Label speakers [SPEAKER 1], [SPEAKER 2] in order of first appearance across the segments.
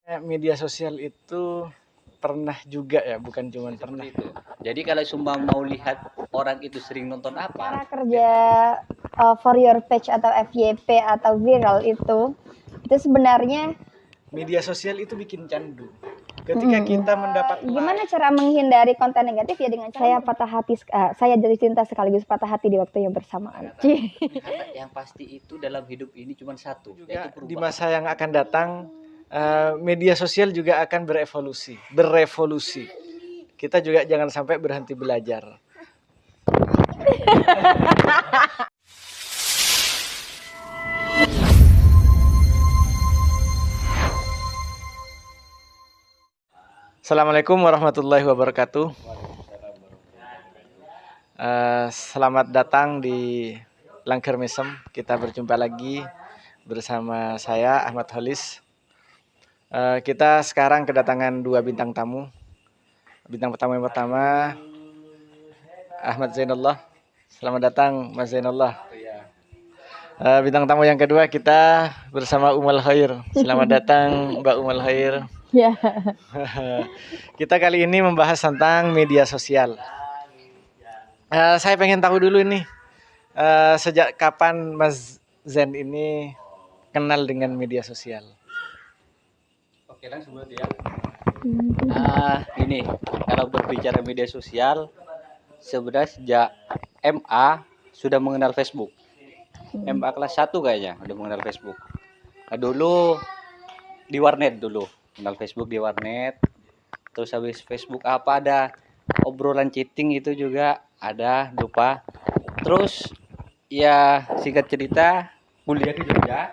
[SPEAKER 1] Media sosial itu pernah juga ya, bukan cuma pernah.
[SPEAKER 2] Itu. Jadi kalau Sumbang mau lihat orang itu sering nonton apa?
[SPEAKER 3] Cara kerja for your page atau FYP atau viral itu sebenarnya
[SPEAKER 1] Media sosial itu bikin candu. Ketika kita mendapat
[SPEAKER 3] gimana cara menghindari konten negatif ya dengan saya patah hati, saya jatuh cinta sekaligus patah hati di waktu yang bersamaan.
[SPEAKER 2] Yang pasti itu dalam hidup ini cuma satu,
[SPEAKER 1] juga
[SPEAKER 2] yaitu
[SPEAKER 1] di
[SPEAKER 2] perubahan.
[SPEAKER 1] masa yang akan datang media sosial juga akan berevolusi. Kita juga jangan sampai berhenti belajar. Assalamualaikum warahmatullahi wabarakatuh. Selamat datang di Langker Mesem. Kita berjumpa lagi bersama saya Ahmad Holis. Kita sekarang kedatangan dua bintang tamu. Bintang tamu yang pertama Ahmad Zainullah. Selamat datang Mas Zainullah. Bintang tamu yang kedua kita bersama Umul Khair. Selamat datang Mbak Umul Khair.
[SPEAKER 3] Ya.
[SPEAKER 1] Kita kali ini membahas tentang media sosial. Saya pengen tahu dulu nih, sejak kapan Mas Zain ini kenal dengan media sosial?
[SPEAKER 2] Oke, langsung berarti ya. Ini kalau berbicara media sosial, sebenarnya sejak MA sudah mengenal Facebook. MA kelas 1 kayaknya udah mengenal Facebook. Dulu di warnet dulu. Kenal Facebook di warnet. Terus habis Facebook apa ada obrolan chatting itu juga ada, lupa. Terus ya singkat cerita kuliah di Jogja.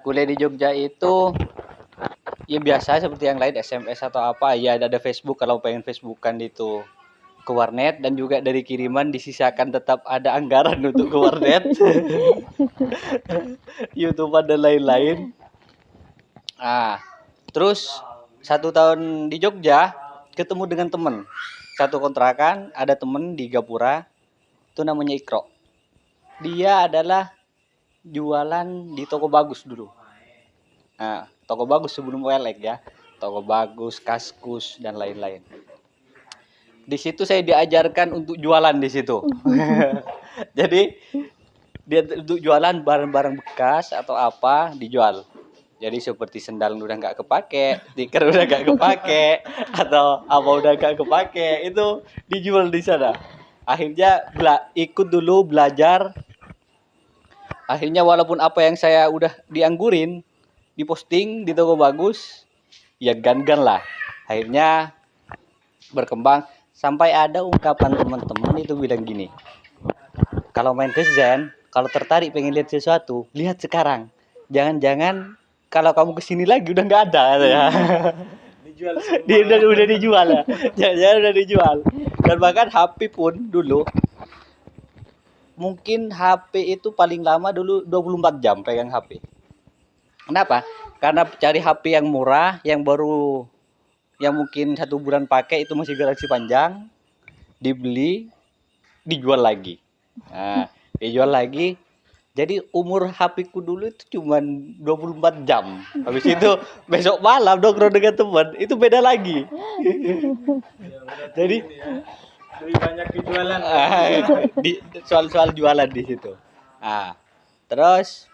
[SPEAKER 2] Kuliah di Jogja itu ya biasa seperti yang lain, SMS atau apa. Ya ada Facebook, kalau pengen Facebookan itu ke warnet, dan juga dari kiriman disisakan tetap ada anggaran untuk ke warnet. YouTube dan lain-lain. Terus 1 tahun di Jogja ketemu dengan temen satu kontrakan, ada temen di Gapura itu namanya Ikro. Dia adalah jualan di Toko Bagus dulu. Toko Bagus sebelum OLX ya, Toko Bagus, Kaskus dan lain-lain. Di situ saya diajarkan untuk jualan di situ. Jadi dia untuk jualan barang-barang bekas atau apa dijual. Jadi seperti sendal udah nggak kepake, stiker udah nggak kepake, atau apa udah nggak kepake, itu dijual di sana. Akhirnya ikut dulu belajar. Akhirnya walaupun apa yang saya udah dianggurin, diposting di Toko Bagus, ya gan-gan lah. Akhirnya berkembang sampai ada ungkapan teman-teman itu bilang gini, kalau main ke Zen, kalau tertarik pengen lihat sesuatu, lihat sekarang. Jangan-jangan kalau kamu kesini lagi udah nggak ada ya.
[SPEAKER 1] Dijual
[SPEAKER 2] udah dijual ya. Jangan-jangan udah dijual. Dan bahkan HP pun dulu, mungkin HP itu paling lama dulu 24 jam pegang HP. Kenapa? Karena cari HP yang murah, yang baru, yang mungkin 1 bulan pakai itu masih garansi panjang, dibeli, dijual lagi. Dijual lagi. Jadi umur HP ku dulu itu cuma 24 jam. Habis itu besok malam nongkrong dengan teman, itu beda lagi. Jadi
[SPEAKER 1] lebih banyak jualan.
[SPEAKER 2] di soal jualan di situ. Terus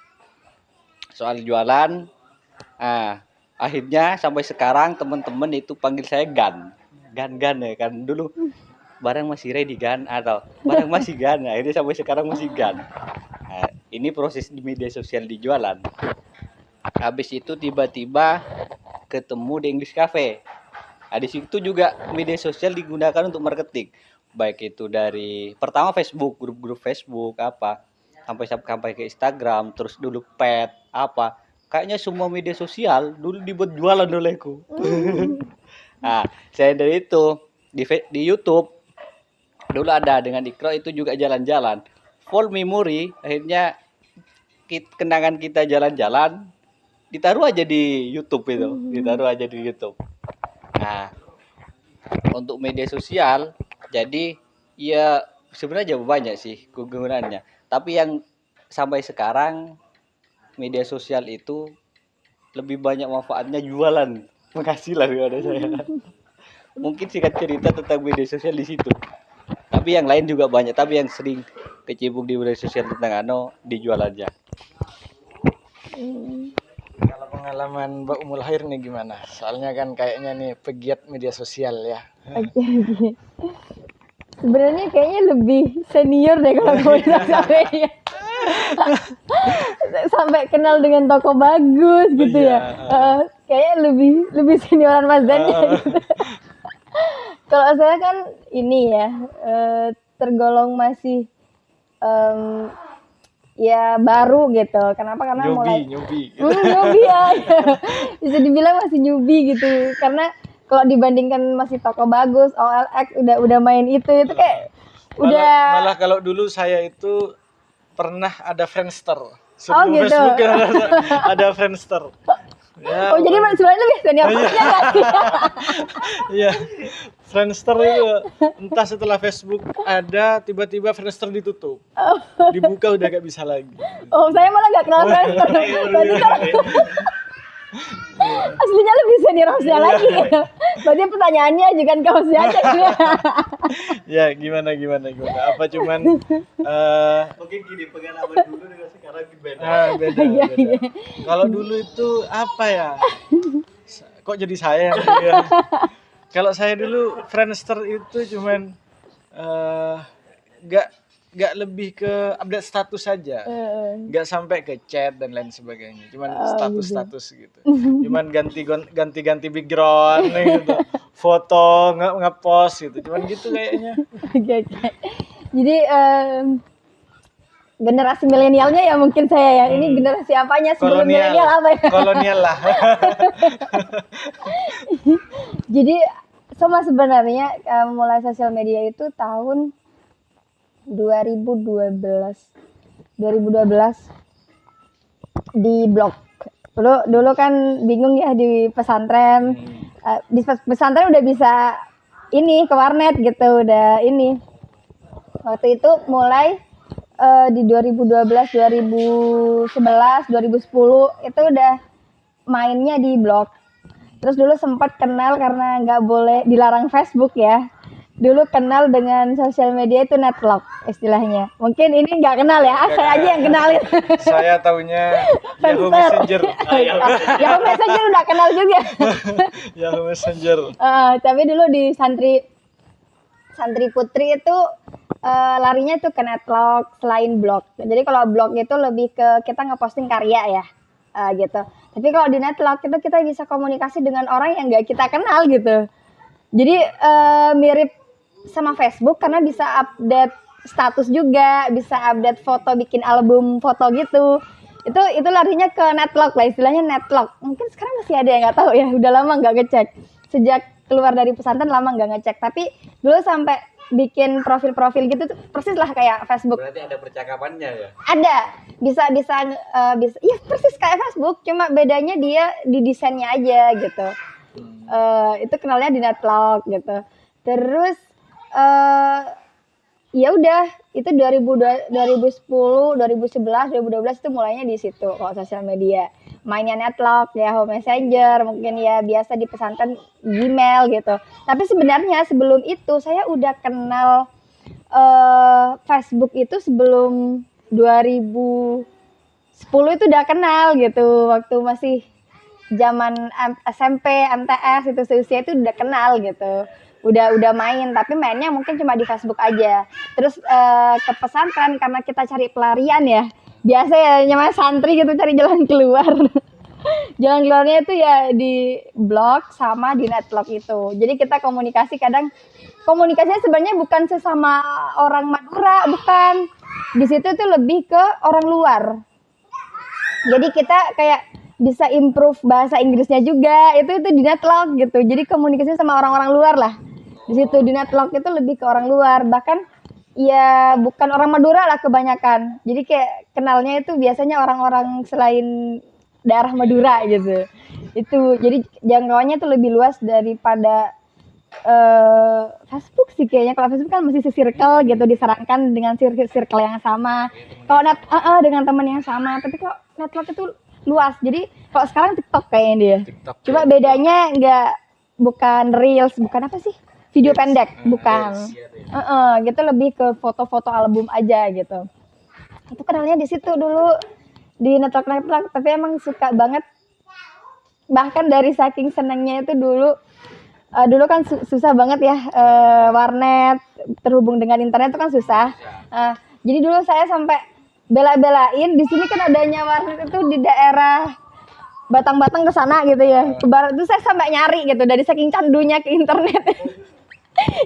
[SPEAKER 2] soal jualan, akhirnya sampai sekarang teman-teman itu panggil saya Gan ya kan, dulu barang masih ready Gan, atau barang masih Gan. Akhirnya sampai sekarang masih Gan. Ini proses di media sosial di jualan. Habis itu tiba-tiba ketemu di English Cafe. Di situ juga media sosial digunakan untuk marketing. Baik itu dari pertama Facebook, grup-grup Facebook apa, sampai ke Instagram, terus dulu pet apa. Kayaknya semua media sosial dulu dibuat jualan olehku. Saya dari itu di YouTube dulu ada dengan Ikro itu juga jalan-jalan. Full memory, akhirnya kenangan kita jalan-jalan ditaruh aja di YouTube itu, untuk media sosial, jadi ya sebenarnya banyak sih kegunaannya. Tapi yang sampai sekarang media sosial itu lebih banyak manfaatnya jualan penghasilan daripada saya. Mungkin singkat cerita tentang media sosial di situ. Tapi yang lain juga banyak, tapi yang sering kecebur di media sosial tentang dijual aja.
[SPEAKER 1] Kalau pengalaman Mbak Umul Khair nih gimana? Soalnya kan kayaknya nih pegiat media sosial ya.
[SPEAKER 3] Oke, oke. Sebenarnya kayaknya lebih senior deh kalau ngomongin sosial media. Sampai kenal dengan toko bagus gitu ya. Kayaknya lebih senioran Mas Dan ya, gitu. Kalau saya kan ini ya, tergolong masih ya baru gitu. Kenapa? Karena mulai
[SPEAKER 1] Nyubi.
[SPEAKER 3] newbie ya. Bisa dibilang masih newbie gitu. Karena kalau dibandingkan masih toko bagus, OLX udah main itu kayak udah.
[SPEAKER 1] Malah kalau dulu saya itu pernah ada Friendster. Sebelum
[SPEAKER 3] gitu.
[SPEAKER 1] Facebook ada Friendster. Ya,
[SPEAKER 3] Oh jadi sebenarnya lebih senior Masnya kan?
[SPEAKER 1] iya. Friendster itu entah setelah Facebook ada tiba-tiba Friendster ditutup. Dibuka udah gak bisa lagi.
[SPEAKER 3] Oh saya malah nggak kenal Friendster. Berarti kan aslinya lebih senior Masnya lagi. Berarti pertanyaannya ajukan ke Masnya aja.
[SPEAKER 1] Ya gimana? Apa cuman
[SPEAKER 2] Mungkin gini, pengalaman dulu dengan sekarang beda.
[SPEAKER 1] beda.
[SPEAKER 3] Iya.
[SPEAKER 1] Kalau dulu itu apa ya? Kok jadi saya yang ya? Kalau saya dulu Friendster itu cuman nggak lebih ke update status saja, nggak sampai ke chat dan lain sebagainya, cuman status gitu, cuman ganti background gitu, foto nge-post gitu, cuman gitu kayaknya.
[SPEAKER 3] Oke. Jadi generasi milenialnya ya mungkin saya ya. Ini generasi apanya sebelum milenial apa ya?
[SPEAKER 1] Kolonial lah.
[SPEAKER 3] Jadi sama sebenarnya mulai sosial media itu tahun 2012 di blog. Dulu kan bingung ya di pesantren. Di pesantren udah bisa ini ke warnet gitu, udah ini. Waktu itu mulai di 2012, 2011, 2010 itu udah mainnya di blog. Terus dulu sempat kenal karena nggak boleh dilarang Facebook ya. Dulu kenal dengan sosial media itu netlog istilahnya. Mungkin ini nggak kenal ya, saya aja yang kenalin.
[SPEAKER 1] Saya taunya Yahoo Messenger.
[SPEAKER 3] Yahoo Messenger udah kenal juga.
[SPEAKER 1] Yahoo Messenger.
[SPEAKER 3] Tapi dulu di santri putri itu larinya tuh ke netlog selain blog. Jadi kalau blog itu lebih ke kita ngeposting karya ya, gitu. Tapi kalau di netlog itu kita bisa komunikasi dengan orang yang nggak kita kenal gitu. Jadi mirip sama Facebook karena bisa update status juga, bisa update foto, bikin album foto gitu. Itu larinya ke netlog lah, istilahnya netlog. Mungkin sekarang masih ada yang nggak tahu ya, udah lama nggak ngecek. Sejak keluar dari pesantren lama nggak ngecek. Tapi dulu sampai bikin profil-profil gitu tuh persis lah kayak Facebook.
[SPEAKER 2] Berarti ada percakapannya ya?
[SPEAKER 3] Ada, bisa, ya persis kayak Facebook, cuma bedanya dia di desainnya aja gitu. Itu kenalnya di netlog gitu. Terus ya udah itu 2010, 2011, 2012 itu mulainya di situ kalau sosial media. Mainnya netlog, Yahoo Messenger, mungkin ya biasa di pesantren Gmail gitu. Tapi sebenarnya sebelum itu saya udah kenal Facebook itu sebelum 2010 itu udah kenal gitu. Waktu masih zaman SMP, MTS itu seusia itu udah kenal gitu. Udah main, tapi mainnya mungkin cuma di Facebook aja. Terus ke pesantren karena kita cari pelarian ya. Biasa ya namanya santri gitu cari jalan keluar. Jalan keluarnya itu ya di blog sama di netlog itu. Jadi kita komunikasinya sebenarnya bukan sesama orang Madura, bukan. Di situ tuh lebih ke orang luar. Jadi kita kayak bisa improve bahasa Inggrisnya juga, itu di netlog gitu. Jadi komunikasinya sama orang-orang luar lah. Di situ di netlog itu lebih ke orang luar, bahkan ya bukan orang Madura lah kebanyakan. Jadi kayak kenalnya itu biasanya orang-orang selain daerah Madura gitu. Itu jadi jangkauannya tuh lebih luas daripada Facebook sih kayaknya. Kalau Facebook kan masih circle gitu, disarankan dengan circle yang sama. Kalau dengan teman yang sama, tapi kok netlog itu luas. Jadi kalau sekarang TikTok kayaknya dia.
[SPEAKER 1] TikTok.
[SPEAKER 3] Cuma
[SPEAKER 1] ya.
[SPEAKER 3] bedanya bukan reels, bukan apa sih? Video
[SPEAKER 1] Reels.
[SPEAKER 3] pendek, bukan.
[SPEAKER 1] Reels.
[SPEAKER 3] Gitu lebih ke foto-foto album aja gitu. Itu kenalnya di situ dulu di network, tapi emang suka banget. Bahkan dari saking senangnya itu dulu kan susah banget ya, warnet terhubung dengan internet itu kan susah. Jadi dulu saya sampai bela-belain di sini kan adanya warnet itu di daerah Batang-Batang ke sana gitu ya. Ke barat itu saya sampai nyari gitu dari saking candunya ke internet.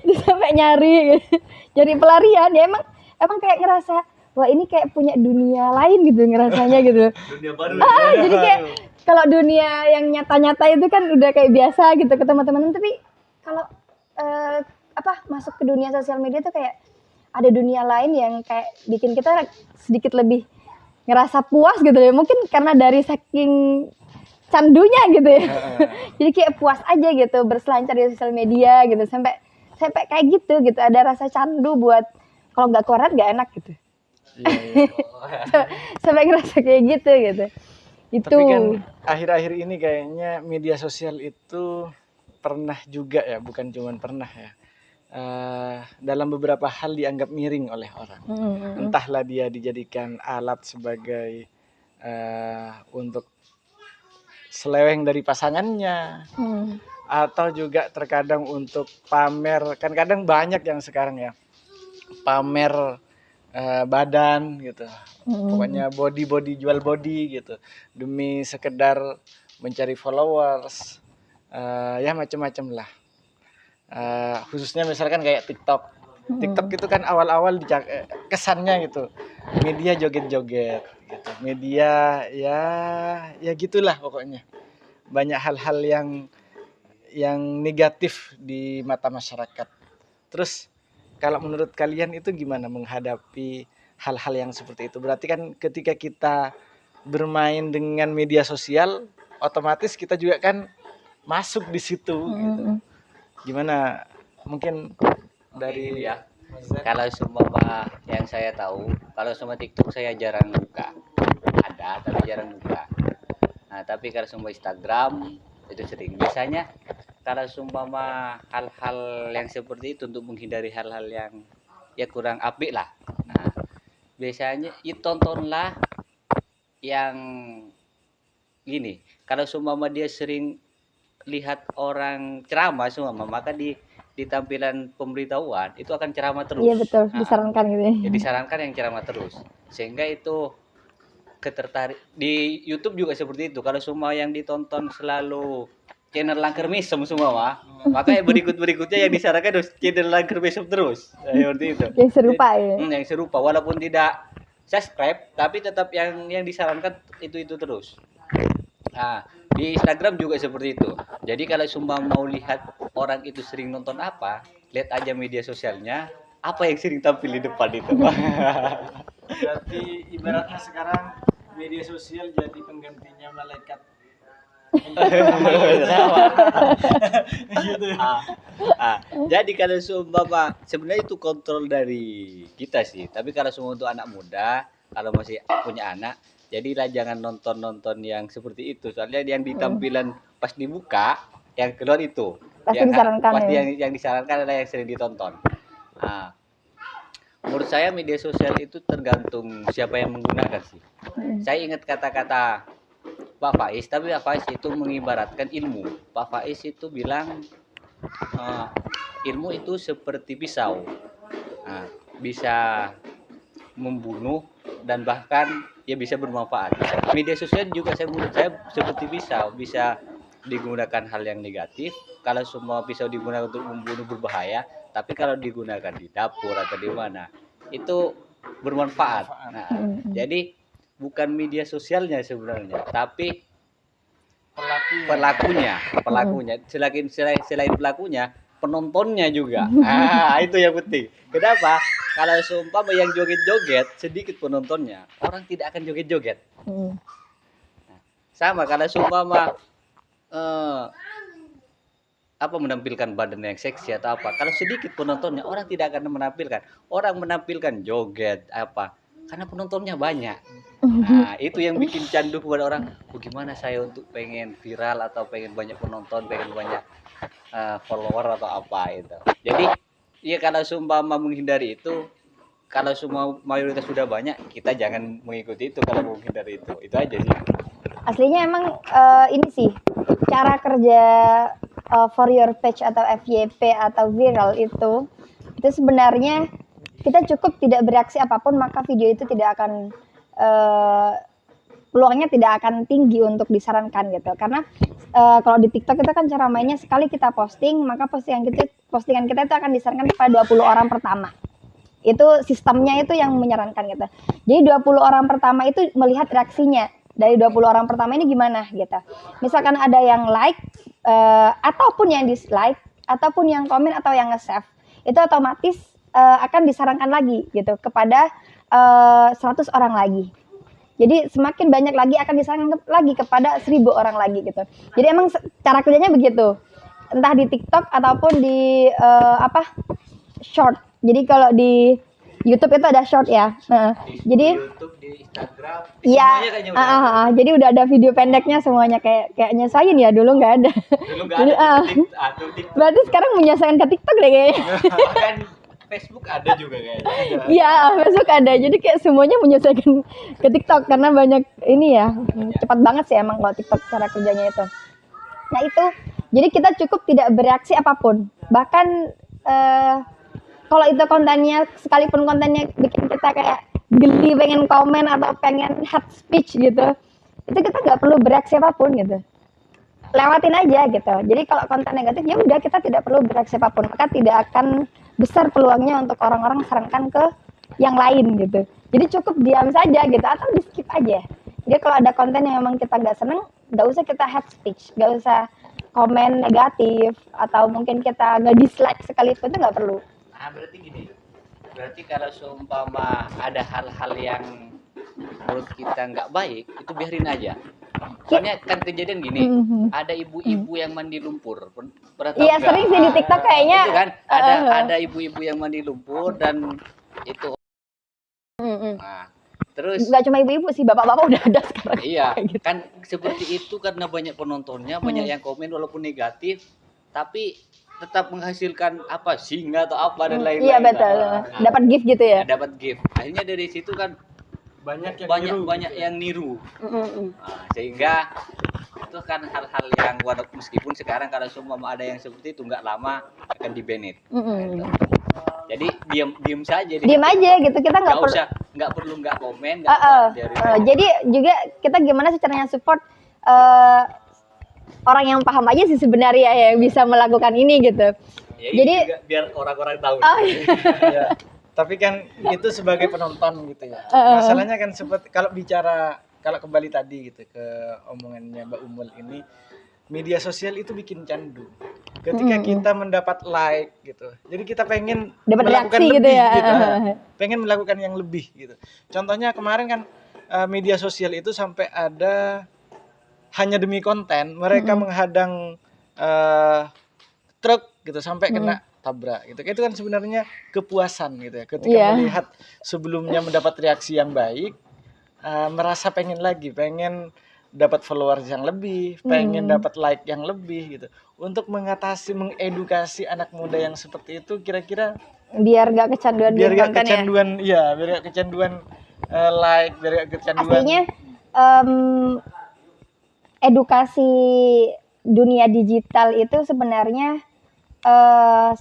[SPEAKER 3] Itu sampai nyari gitu. Jadi pelarian ya emang kayak ngerasa wah ini kayak punya dunia lain gitu ngerasanya gitu.
[SPEAKER 2] Dunia baru.
[SPEAKER 3] Jadi kayak kalau dunia yang nyata-nyata itu kan udah kayak biasa gitu ke teman-teman, tapi kalau masuk ke dunia sosial media tuh kayak ada dunia lain yang kayak bikin kita sedikit lebih ngerasa puas gitu ya. Mungkin karena dari saking candunya gitu ya. Jadi kayak puas aja gitu berselancar di sosial media gitu sampai kayak gitu ada rasa candu buat kalau nggak koran nggak enak gitu.
[SPEAKER 1] Iya.
[SPEAKER 3] Sampai ngerasa kayak gitu. Itu.
[SPEAKER 1] Tapi kan akhir-akhir ini kayaknya media sosial itu pernah juga ya, bukan cuma pernah ya. Dalam beberapa hal dianggap miring oleh orang. Entahlah dia dijadikan alat sebagai untuk seleweng dari pasangannya, atau juga terkadang untuk pamer. Kan kadang banyak yang sekarang ya pamer badan gitu, pokoknya body jual body gitu demi sekedar mencari followers, ya macam-macam lah. Khususnya misalkan kayak TikTok itu kan awal-awal kesannya gitu media joget-joget gitu, media ya gitulah pokoknya, banyak hal-hal yang negatif di mata masyarakat. Terus kalau menurut kalian itu gimana menghadapi hal-hal yang seperti itu? Berarti kan ketika kita bermain dengan media sosial, otomatis kita juga kan masuk di situ gitu. Gimana? Mungkin dari
[SPEAKER 2] ya. Kalau semua yang saya tahu, kalau semua TikTok saya jarang buka. Ada tapi jarang buka. Nah, tapi kalau semua Instagram itu sering. Biasanya kalau sumpama hal-hal yang seperti itu untuk menghindari hal-hal yang ya kurang apik lah. Nah, biasanya tontonlah yang gini. Kalau sumpama dia sering lihat orang ceramah sumpama, maka di tampilan pemberitahuan itu akan ceramah terus.
[SPEAKER 3] Iya betul, disarankan gitu ya.
[SPEAKER 2] Ya disarankan yang ceramah terus. Sehingga itu ketertarik. Di YouTube juga seperti itu. Kalau semua yang ditonton selalu channel Langker Mesem semua, maka yang berikutnya yang disarankan harus channel Langker Mesem terus. Seperti itu.
[SPEAKER 3] Yang serupa ya.
[SPEAKER 2] Yang serupa, walaupun tidak subscribe, tapi tetap yang disarankan itu terus. Nah, di Instagram juga seperti itu. Jadi kalau Sumba mau lihat orang itu sering nonton apa, lihat aja media sosialnya, apa yang sering tampil di depan itu.
[SPEAKER 1] berarti ibaratnya sekarang media sosial jadi penggantinya malaikat.
[SPEAKER 2] Gitu. Jadi kalau Sumba sebenarnya itu kontrol dari kita sih. Tapi kalau semua untuk anak muda, kalau masih punya anak, jadilah jangan nonton yang seperti itu. Soalnya yang di tampilan pas dibuka, yang keluar itu.
[SPEAKER 3] Pasti disarankan
[SPEAKER 2] pasti
[SPEAKER 3] ya.
[SPEAKER 2] yang disarankan adalah yang sering ditonton. Nah, menurut saya media sosial itu tergantung siapa yang menggunakan sih. Saya ingat kata-kata Pak Faiz, tapi Pak Faiz itu mengibaratkan ilmu. Pak Faiz itu bilang ilmu itu seperti pisau, bisa membunuh dan bahkan ya bisa bermanfaat. Media sosial juga menurut saya seperti pisau, bisa digunakan hal yang negatif. Kalau semua pisau digunakan untuk membunuh berbahaya, tapi kalau digunakan di dapur atau di mana itu bermanfaat. Nah, jadi bukan media sosialnya sebenarnya, tapi pelakunya. Selain pelakunya, penontonnya juga. Itu yang penting. Kenapa? Kalau seumpama yang joget-joget sedikit penontonnya, orang tidak akan joget-joget. Sama kalau seumpama menampilkan badan yang seksi atau apa, kalau sedikit penontonnya orang tidak akan menampilkan. Orang menampilkan joget apa karena penontonnya banyak. Nah, itu yang bikin candu kepada orang. Gimana saya untuk pengen viral atau pengen banyak penonton, pengen banyak follower atau apa itu. Jadi, ya kalau seumpama menghindari itu, kalau semua mayoritas sudah banyak, kita jangan mengikuti itu kalau mau menghindari itu. Itu aja sih.
[SPEAKER 3] Aslinya emang ini sih cara kerja for your page atau FYP atau viral itu sebenarnya kita cukup tidak bereaksi apapun maka video itu tidak akan peluangnya tidak akan tinggi untuk disarankan gitu. Karena kalau di TikTok itu kan cara mainnya sekali kita posting maka postingan kita itu akan disarankan kepada 20 orang pertama. Itu sistemnya itu yang menyarankan gitu. Jadi 20 orang pertama itu melihat reaksinya. Dari 20 orang pertama ini gimana gitu. Misalkan ada yang like ataupun yang dislike ataupun yang komen atau yang nge-save, itu otomatis akan disarankan lagi gitu kepada 100 orang lagi. Jadi semakin banyak lagi akan disarankan lagi kepada 1000 orang lagi gitu. Jadi emang cara kerjanya begitu. Entah di TikTok ataupun di short. Jadi kalau di YouTube itu ada short ya. Jadi
[SPEAKER 2] YouTube, di Instagram,
[SPEAKER 3] ya,
[SPEAKER 2] semuanya kayaknya udah ada.
[SPEAKER 3] jadi udah ada video pendeknya semuanya kayak nyesain ya dulu nggak ada.
[SPEAKER 2] Dulu nggak
[SPEAKER 3] Jadi,
[SPEAKER 2] ada TikTok.
[SPEAKER 3] Berarti sekarang menyesuaikan ke TikTok deh kayaknya.
[SPEAKER 2] Bahkan Facebook ada juga kayaknya.
[SPEAKER 3] Iya, besok ada. Jadi kayak semuanya menyesuaikan ke TikTok karena banyak ini ya. Cepat banget sih emang kalau TikTok cara kerjanya itu. Nah itu, jadi kita cukup tidak bereaksi apapun. Bahkan kalau itu kontennya, sekalipun kontennya bikin kita kayak geli pengen komen atau pengen hate speech gitu, itu kita nggak perlu bereaksi apapun gitu. Lewatin aja gitu. Jadi kalau konten negatif ya udah kita tidak perlu bereaksi apapun, maka tidak akan besar peluangnya untuk orang-orang sarankan ke yang lain gitu. Jadi cukup diam saja gitu atau di skip aja. Jadi kalau ada konten yang memang kita nggak seneng, nggak usah kita hate speech, nggak usah komen negatif atau mungkin kita nggak dislike sekalipun, itu nggak perlu.
[SPEAKER 2] Nah, berarti gini. Berarti kalau seumpama ada hal-hal yang menurut kita nggak baik, itu biarin aja. Soalnya kan kejadian gini, ada ibu-ibu yang mandi lumpur. Pernah tahu
[SPEAKER 3] Iya
[SPEAKER 2] nggak?
[SPEAKER 3] sering sih di TikTok kayaknya.
[SPEAKER 2] Itu kan ada ibu-ibu yang mandi lumpur dan itu. Nah, terus
[SPEAKER 3] Nggak cuma ibu-ibu sih, bapak-bapak udah ada sekarang.
[SPEAKER 2] iya,
[SPEAKER 3] Kayak gitu.
[SPEAKER 2] kan seperti itu karena banyak penontonnya, banyak yang komen walaupun negatif, tapi tetap menghasilkan apa singa atau apa dan lain-lain.
[SPEAKER 3] Iya betul.
[SPEAKER 2] Nah,
[SPEAKER 3] Dapat gift gitu ya.
[SPEAKER 2] dapat gift. Akhirnya dari situ kan banyak yang niru. Nah, sehingga itu kan hal-hal yang meskipun sekarang kalau semua ada yang seperti itu nggak lama akan di-banned. Jadi diam saja.
[SPEAKER 3] Diem aja gitu, kita nggak perlu.
[SPEAKER 2] Nggak perlu nggak komen.
[SPEAKER 3] Jadi juga kita gimana sih caranya support orang yang paham aja sih sebenarnya yang bisa melakukan ini gitu.
[SPEAKER 2] Ya,
[SPEAKER 3] Jadi
[SPEAKER 2] juga biar orang-orang tahu.
[SPEAKER 1] Iya. Tapi kan itu sebagai penonton gitu ya. Masalahnya kan seperti kalau kembali tadi gitu ke omongannya Mbak Umul ini, media sosial itu bikin candu. Ketika kita mendapat like gitu. Jadi kita pengen
[SPEAKER 3] dapat
[SPEAKER 1] melakukan
[SPEAKER 3] reaksi
[SPEAKER 1] lebih
[SPEAKER 3] gitu ya.
[SPEAKER 1] gitu. Pengen melakukan yang lebih gitu. Contohnya kemarin kan media sosial itu sampai ada hanya demi konten mereka menghadang truk gitu sampai kena tabrak gitu. Itu kan sebenarnya kepuasan gitu ya. Ketika melihat sebelumnya mendapat reaksi yang baik, merasa pengen dapat followers yang lebih, pengen dapat like yang lebih gitu. Untuk mengedukasi anak muda yang seperti itu, kira-kira
[SPEAKER 3] biar gak kecanduan
[SPEAKER 1] biar gak
[SPEAKER 3] konten
[SPEAKER 1] kecanduan ya, biar gak kecanduan like, biar gak kecanduan.
[SPEAKER 3] Aslinya edukasi dunia digital itu sebenarnya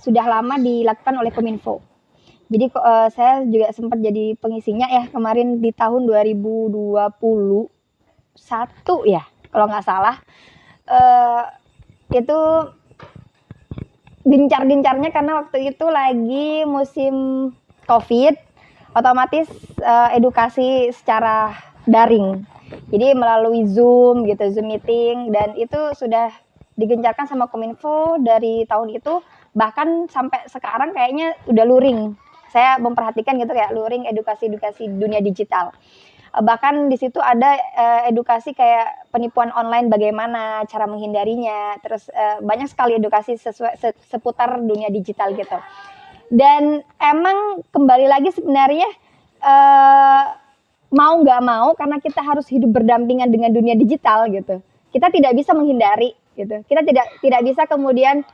[SPEAKER 3] sudah lama dilakukan oleh Kominfo. Jadi saya juga sempat jadi pengisinya ya kemarin di tahun 2021 ya kalau nggak salah. Itu gencar-gencarnya karena waktu itu lagi musim COVID, otomatis edukasi secara daring. Jadi melalui Zoom gitu, Zoom meeting, dan itu sudah digencarkan sama Kominfo dari tahun itu, bahkan sampai sekarang kayaknya udah luring. Saya memperhatikan gitu kayak luring edukasi dunia digital. Bahkan di situ ada edukasi kayak penipuan online bagaimana cara menghindarinya, terus banyak sekali edukasi seputar dunia digital gitu. Dan emang kembali lagi sebenarnya mau nggak mau karena kita harus hidup berdampingan dengan dunia digital gitu. Kita tidak bisa menghindari gitu. Kita tidak bisa kemudian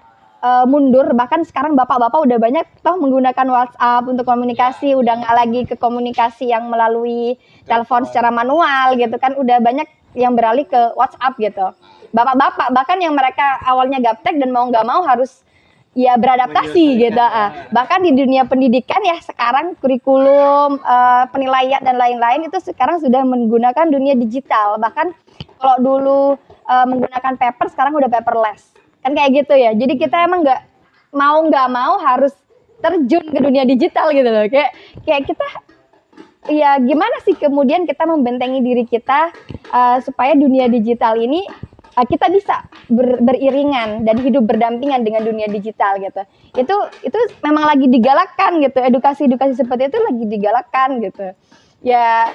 [SPEAKER 3] mundur. Bahkan sekarang bapak-bapak udah banyak toh menggunakan WhatsApp untuk komunikasi, udah nggak lagi ke komunikasi yang melalui telepon secara manual gitu kan, udah banyak yang beralih ke WhatsApp gitu. Bapak-bapak bahkan yang mereka awalnya gaptek dan mau nggak mau harus ya beradaptasi gitu. Bahkan di dunia pendidikan ya sekarang kurikulum, penilaian dan lain-lain itu sekarang sudah menggunakan dunia digital. Bahkan kalau dulu menggunakan paper, sekarang udah paperless. Kan kayak gitu ya. Jadi kita emang nggak mau harus terjun ke dunia digital gitu loh. Kayak kita ya gimana sih kemudian kita membentengi diri kita supaya dunia digital ini kita bisa beriringan dan hidup berdampingan dengan dunia digital gitu. Itu memang lagi digalakkan gitu. Edukasi-edukasi seperti itu lagi digalakkan gitu. Ya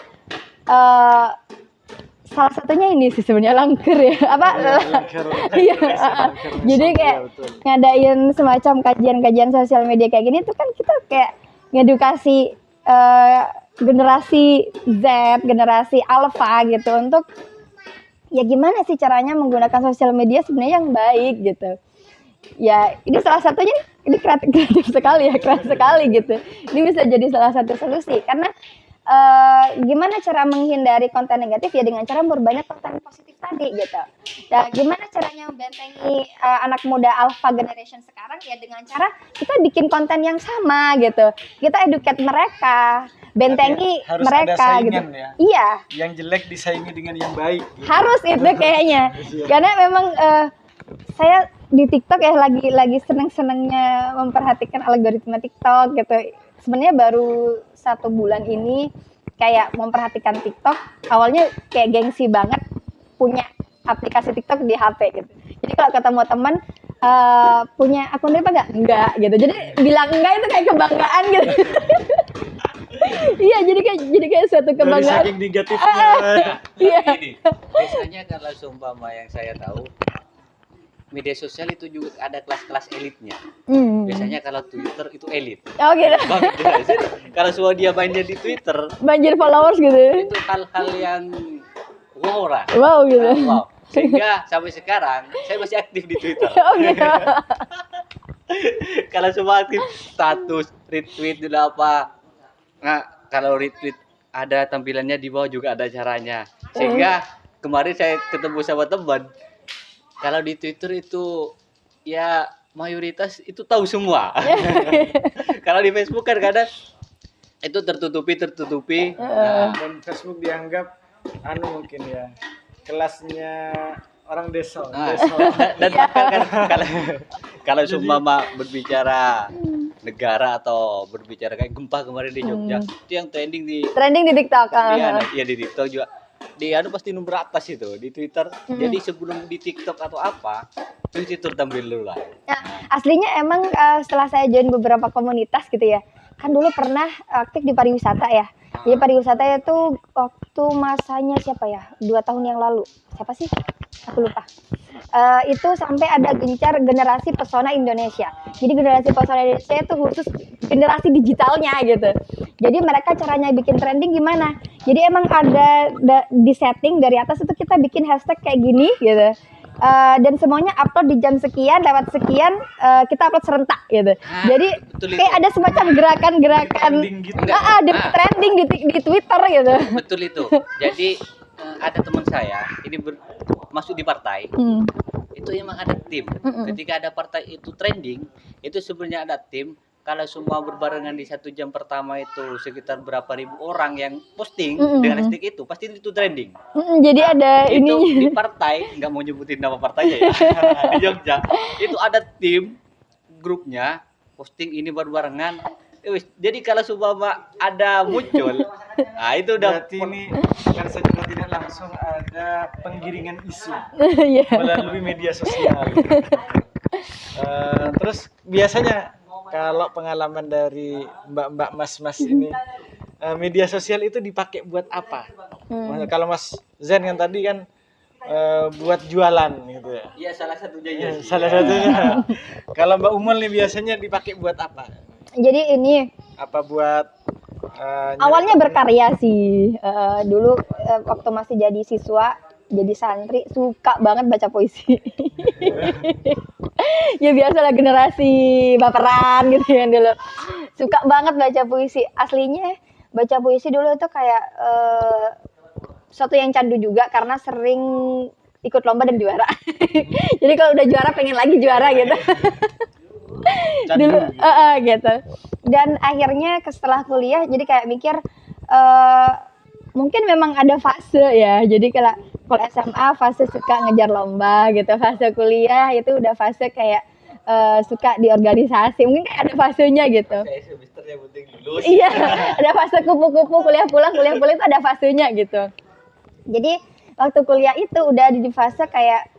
[SPEAKER 3] salah satunya ini sih sebenarnya Langker ya. Iya. Jadi kayak ngadain semacam kajian-kajian sosial media kayak gini tuh kan kita kayak ngedukasi generasi Z, generasi Alpha gitu untuk ya gimana sih caranya menggunakan sosial media sebenarnya yang baik gitu. Ya ini salah satunya, ini kreatif sekali ya, keren sekali gitu. Ini bisa jadi salah satu solusi karena gimana cara menghindari konten negatif ya dengan cara memperbanyak konten positif tadi gitu. Dan gimana caranya membentengi anak muda alpha generation sekarang ya dengan cara kita bikin konten yang sama gitu. Kita educate mereka, bentengi
[SPEAKER 1] harus
[SPEAKER 3] mereka
[SPEAKER 1] ada
[SPEAKER 3] gitu.
[SPEAKER 1] saingan ya.
[SPEAKER 3] Iya.
[SPEAKER 1] Yang jelek disaingi dengan yang baik. Gitu.
[SPEAKER 3] Harus itu kayaknya. Karena memang saya di TikTok ya lagi seneng-senengnya memperhatikan algoritma TikTok gitu. Sebenarnya baru 1 bulan ini kayak memperhatikan TikTok. Awalnya kayak gengsi banget punya aplikasi TikTok di HP gitu. Jadi kalau ketemu teman punya akun apa enggak? Enggak gitu. Jadi bilang enggak itu kayak kebanggaan gitu. Iya, jadi kayak suatu kebanggaan.
[SPEAKER 1] Dari saking negatifnya.
[SPEAKER 3] Iya.
[SPEAKER 2] Ini biasanya kalau seumpama yang saya tahu media sosial itu juga ada kelas-kelas elitnya. Biasanya kalau Twitter itu elit.
[SPEAKER 3] Oh gitu.
[SPEAKER 2] Banget jelas. Jadi, kalau semua dia mainnya di Twitter,
[SPEAKER 3] Banjir followers gitu.
[SPEAKER 2] itu hal-hal yang wow lah.
[SPEAKER 3] Wow gitu.
[SPEAKER 2] Wow. Sehingga sampai sekarang saya masih aktif di Twitter.
[SPEAKER 3] Oh gitu.
[SPEAKER 2] Kalau semua aktif status, retweet dan apa. Nah, kalau retweet ada tampilannya di bawah juga ada caranya. Sehingga kemarin saya ketemu sama teman, kalau di Twitter itu ya mayoritas itu tahu semua. Kalau di Facebook kan kadang itu tertutupi. Nah,
[SPEAKER 1] Dan Facebook dianggap mungkin ya kelasnya orang desa.
[SPEAKER 2] dan bahkan kan kalau seumpama berbicara negara atau berbicara kayak gempa kemarin di Jogja, itu yang trending di
[SPEAKER 3] TikTok.
[SPEAKER 2] di TikTok juga. Di pasti nomor atas itu di Twitter. Jadi sebelum di TikTok atau apa, di Twitter tampil dulu lah.
[SPEAKER 3] Ya, aslinya emang setelah saya join beberapa komunitas gitu ya, kan dulu pernah aktif di pariwisata ya. Jadi pariwisata itu waktu masanya siapa ya? 2 tahun yang lalu. Siapa sih? Aku lupa. Itu sampai ada gencar generasi pesona Indonesia. Jadi generasi pesona Indonesia itu khusus generasi digitalnya gitu. Jadi mereka caranya bikin trending gimana? Jadi emang ada di setting dari atas itu kita bikin hashtag kayak gini gitu. Dan semuanya upload di jam sekian, lewat sekian kita upload serentak gitu. Jadi kayak ada semacam gerakan-gerakan trending di Twitter gitu.
[SPEAKER 2] Betul itu. Jadi ada teman saya ini masuk di partai. Itu emang ada tim. Ketika ada partai itu trending, itu sebenarnya ada tim. Kalau semua berbarengan di 1 jam pertama itu sekitar berapa ribu orang yang posting dengan hashtag itu, pasti itu trending.
[SPEAKER 3] Jadi ada
[SPEAKER 2] itu
[SPEAKER 3] ini
[SPEAKER 2] di partai, nggak mau nyebutin nama partainya ya. Di Jogja itu ada tim grupnya posting ini berbarengan. Jadi kalau seumpama ada muncul, nah itu udah
[SPEAKER 1] Berarti ini kan secara tidak langsung ada penggiringan isu
[SPEAKER 3] Iya.
[SPEAKER 1] melalui media sosial. Terus biasanya kalau pengalaman dari mbak-mbak mas-mas ini, media sosial itu dipakai buat apa? Kalau Mas Zen yang tadi kan buat jualan gitu ya.
[SPEAKER 2] Iya, salah satunya ya.
[SPEAKER 1] Salah satunya. Kalau Mbak Umul nih biasanya dipakai buat apa?
[SPEAKER 3] Jadi ini
[SPEAKER 1] Apa buat
[SPEAKER 3] Awalnya berkarya sih. Dulu waktu masih jadi siswa, jadi santri, suka banget baca puisi. Ya biasalah generasi baperan gitu kan dulu. Suka banget baca puisi. Aslinya baca puisi dulu itu kayak sesuatu yang candu juga karena sering ikut lomba dan juara. Jadi kalau udah juara pengen lagi juara gitu. Dulu gitu. Dan akhirnya setelah kuliah jadi kayak mikir mungkin memang ada fase ya. Jadi kalau SMA fase suka ngejar lomba gitu, fase kuliah itu udah fase kayak suka di organisasi. Mungkin kayak ada fasenya gitu.
[SPEAKER 2] Kayak semester yang penting lulus.
[SPEAKER 3] Iya, ada fase kupu-kupu kuliah pulang itu ada fasenya gitu. Jadi waktu kuliah itu udah di fase kayak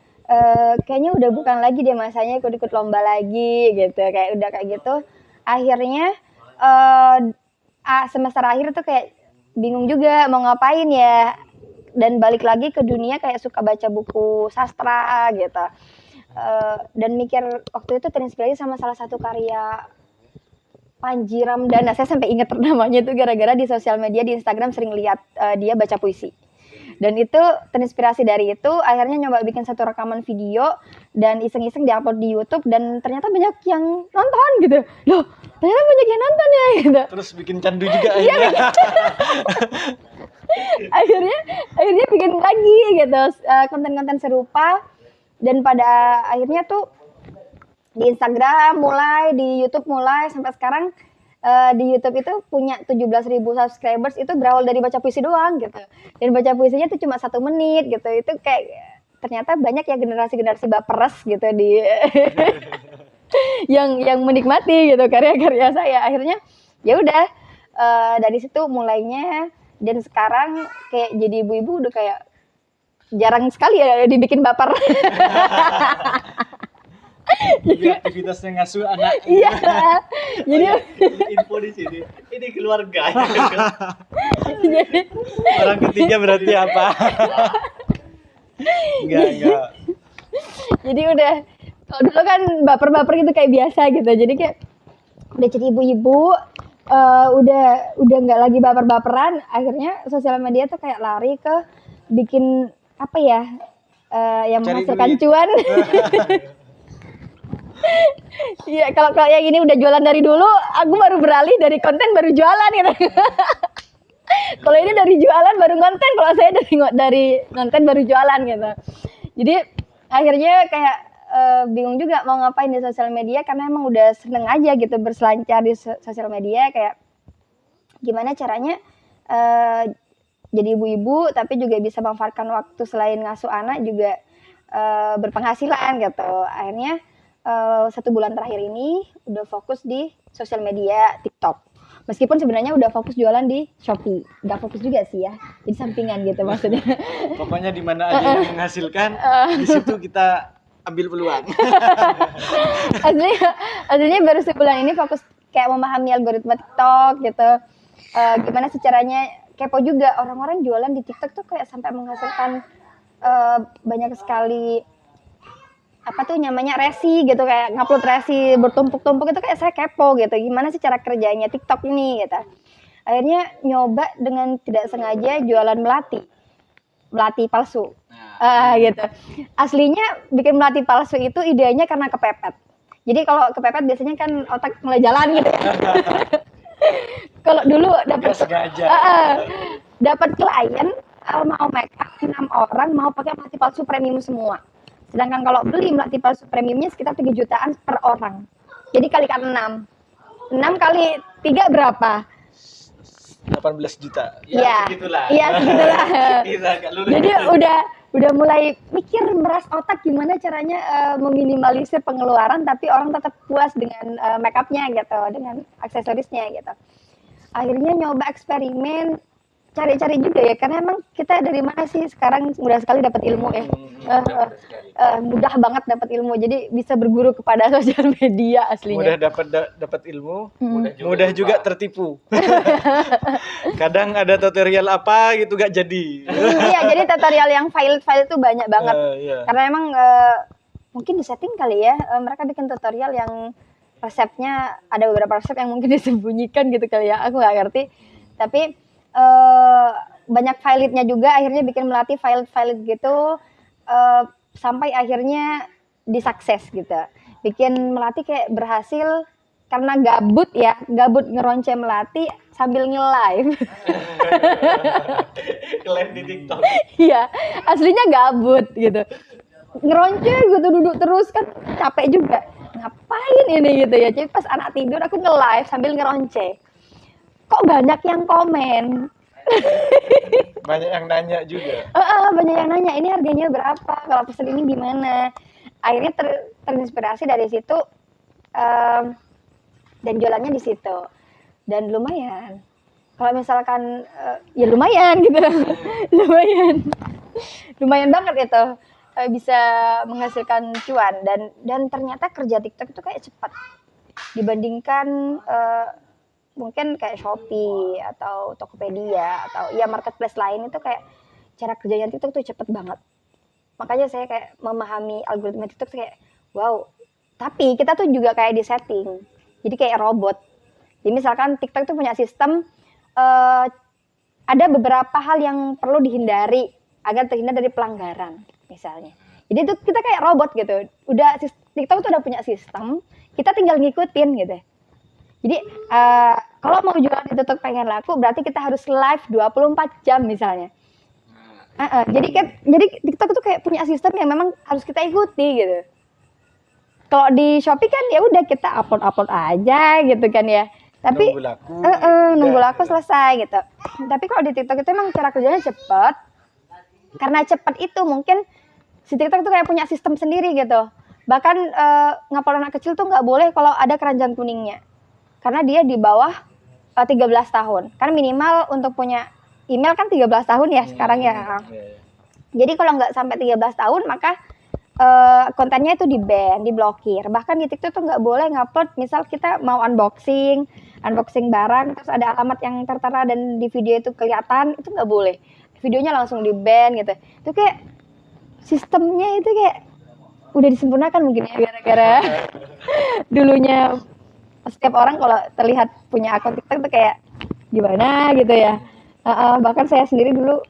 [SPEAKER 3] kayaknya udah bukan lagi deh masanya ikut-ikut lomba lagi gitu, kayak udah kayak gitu. Akhirnya semester akhir tuh kayak bingung juga mau ngapain ya, dan balik lagi ke dunia kayak suka baca buku sastra gitu. Dan mikir waktu itu terinspirasi sama salah satu karya Panji Ramdana. Saya sampai ingat namanya itu gara-gara di sosial media di Instagram sering lihat dia baca puisi. Dan itu terinspirasi dari itu, akhirnya nyoba bikin satu rekaman video dan iseng-iseng diupload di YouTube dan ternyata banyak yang nonton gitu. Loh, ternyata banyak yang nonton ya gitu.
[SPEAKER 1] Terus bikin candu juga
[SPEAKER 3] Iya, akhirnya bikin lagi gitu konten-konten serupa, dan pada akhirnya tuh di Instagram mulai, di YouTube mulai, sampai sekarang di YouTube itu punya 17.000 subscribers. Itu berawal dari baca puisi doang gitu, dan baca puisinya tuh cuma 1 menit gitu. Itu kayak ternyata banyak ya generasi baperes gitu di yang menikmati gitu karya-karya saya. Akhirnya ya udah dari situ mulainya, dan sekarang kayak jadi ibu-ibu udah kayak jarang sekali ya dibikin baper.
[SPEAKER 1] Jadi aktivitasnya ngasuh anak.
[SPEAKER 3] Iya. Jadi
[SPEAKER 2] Info di sini. Ini keluarga.
[SPEAKER 3] jadi
[SPEAKER 1] Orang ketiga berarti apa? Enggak.
[SPEAKER 3] jadi udah, kalau dulu kan baper-baper gitu kayak biasa gitu. Jadi kayak udah jadi ibu-ibu, udah nggak lagi baper-baperan. Akhirnya sosial media tuh kayak lari ke bikin apa ya, yang
[SPEAKER 1] Cari
[SPEAKER 3] menghasilkan
[SPEAKER 1] duit.
[SPEAKER 3] cuan. Iya, kalau yang ini udah jualan dari dulu, aku baru beralih dari konten baru jualan gitu. Kalau ini dari jualan baru konten, kalau saya dari konten baru jualan gitu. Jadi akhirnya kayak bingung juga mau ngapain di sosial media, karena emang udah seneng aja gitu berselancar di sosial media. Kayak gimana caranya jadi ibu-ibu tapi juga bisa memanfaatkan waktu selain ngasuh anak juga berpenghasilan gitu. Akhirnya 1 bulan terakhir ini udah fokus di sosial media TikTok. Meskipun sebenarnya udah fokus jualan di Shopee. Nggak fokus juga sih ya. Jadi sampingan gitu maksudnya.
[SPEAKER 1] Pokoknya di mana aja yang menghasilkan, di situ kita ambil peluang.
[SPEAKER 3] Aslinya baru sebulan ini fokus kayak memahami algoritma TikTok gitu. Gimana sih caranya, kepo juga orang-orang jualan di TikTok tuh kayak sampai menghasilkan banyak sekali apa tuh namanya resi gitu, kayak ngupload resi bertumpuk-tumpuk. Itu kayak saya kepo gitu, gimana sih cara kerjanya TikTok ini gitu. Akhirnya nyoba dengan tidak sengaja jualan melati palsu. Gitu. Aslinya bikin melati palsu itu idenya karena kepepet. Jadi kalau kepepet biasanya kan otak mulai jalan gitu. Kalau dulu dapat klien mau make up 6 orang mau pakai melati palsu premium semua. Sedangkan kalau beli melati palsu premiumnya sekitar 3 jutaan per orang. Jadi kalikan 6. 6 kali 3 berapa?
[SPEAKER 1] 18 juta.
[SPEAKER 3] Ya,
[SPEAKER 2] segitulah.
[SPEAKER 3] Iya, segitulah.
[SPEAKER 2] Kita agak lulus.
[SPEAKER 3] Jadi udah mulai mikir, meras otak gimana caranya meminimalisir pengeluaran tapi orang tetap puas dengan make up-nya gitu, dengan aksesorisnya gitu. Akhirnya nyoba eksperimen, cari-cari juga ya, karena emang kita dari mana sih sekarang mudah sekali dapat ilmu ya. Mudah banget dapat ilmu, jadi bisa berguru kepada sosial media
[SPEAKER 1] Mudah
[SPEAKER 3] aslinya.
[SPEAKER 1] dapat ilmu,
[SPEAKER 2] juga
[SPEAKER 1] mudah
[SPEAKER 2] lupa.
[SPEAKER 1] juga tertipu. Kadang ada tutorial apa gitu gak jadi.
[SPEAKER 3] Iya, jadi tutorial yang file-file itu banyak banget.
[SPEAKER 1] Iya.
[SPEAKER 3] Karena emang mungkin di setting kali ya, mereka bikin tutorial yang resepnya ada beberapa resep yang mungkin disembunyikan gitu kali ya, aku nggak ngerti. Tapi banyak validnya juga, akhirnya bikin Melati valid gitu, sampai akhirnya disukses gitu. Bikin Melati kayak berhasil karena gabut ngeronce Melati sambil nge-live.
[SPEAKER 1] Live di TikTok.
[SPEAKER 3] Iya, aslinya gabut gitu. Ngeronce gitu, duduk terus kan capek juga. Ngapain ini gitu ya. Jadi pas anak tidur aku nge-live sambil ngeronce. Kok banyak yang komen?
[SPEAKER 1] Banyak yang nanya juga.
[SPEAKER 3] Banyak yang nanya, ini harganya berapa? Kalau pesen ini gimana? Akhirnya terinspirasi dari situ, dan jualannya di situ. Dan lumayan. Kalau misalkan ya lumayan gitu. lumayan banget itu, bisa menghasilkan cuan. Dan ternyata kerja TikTok itu kayak cepat dibandingkan mungkin kayak Shopee atau Tokopedia atau ya marketplace lain. Itu kayak cara kerjanya TikTok tuh cepet banget. Makanya saya kayak memahami algoritma TikTok tuh kayak wow. Tapi kita tuh juga kayak di setting, jadi kayak robot. Jadi misalkan TikTok tuh punya sistem, ada beberapa hal yang perlu dihindari agar terhindar dari pelanggaran misalnya. Jadi itu kita kayak robot gitu. TikTok tuh udah punya sistem, kita tinggal ngikutin gitu. Jadi kalau mau jualan di TikTok pengen laku, berarti kita harus live 24 jam misalnya. Jadi TikTok tuh kayak punya sistem yang memang harus kita ikuti gitu. Kalau di Shopee kan ya udah kita upload aja gitu kan ya. Tapi nunggu laku selesai gitu. Tapi kalau di TikTok itu emang cara kerjanya cepet. Karena cepet itu mungkin si TikTok tuh kayak punya sistem sendiri gitu. Bahkan ngupload anak kecil tuh nggak boleh kalau ada keranjang kuningnya. Karena dia di bawah 13 tahun. Kan minimal untuk punya email kan 13 tahun ya sekarang ya. Jadi kalau nggak sampai 13 tahun maka kontennya itu di-ban, diblokir. Bahkan di TikTok tuh nggak boleh ngupload, misal kita mau unboxing barang, terus ada alamat yang tertera dan di video itu kelihatan, itu nggak boleh. Videonya langsung di-ban gitu. Itu kayak sistemnya itu kayak udah disempurnakan mungkin ya, gara-gara dulunya setiap orang kalau terlihat punya akun TikTok tuh kayak gimana gitu ya. Bahkan saya sendiri dulu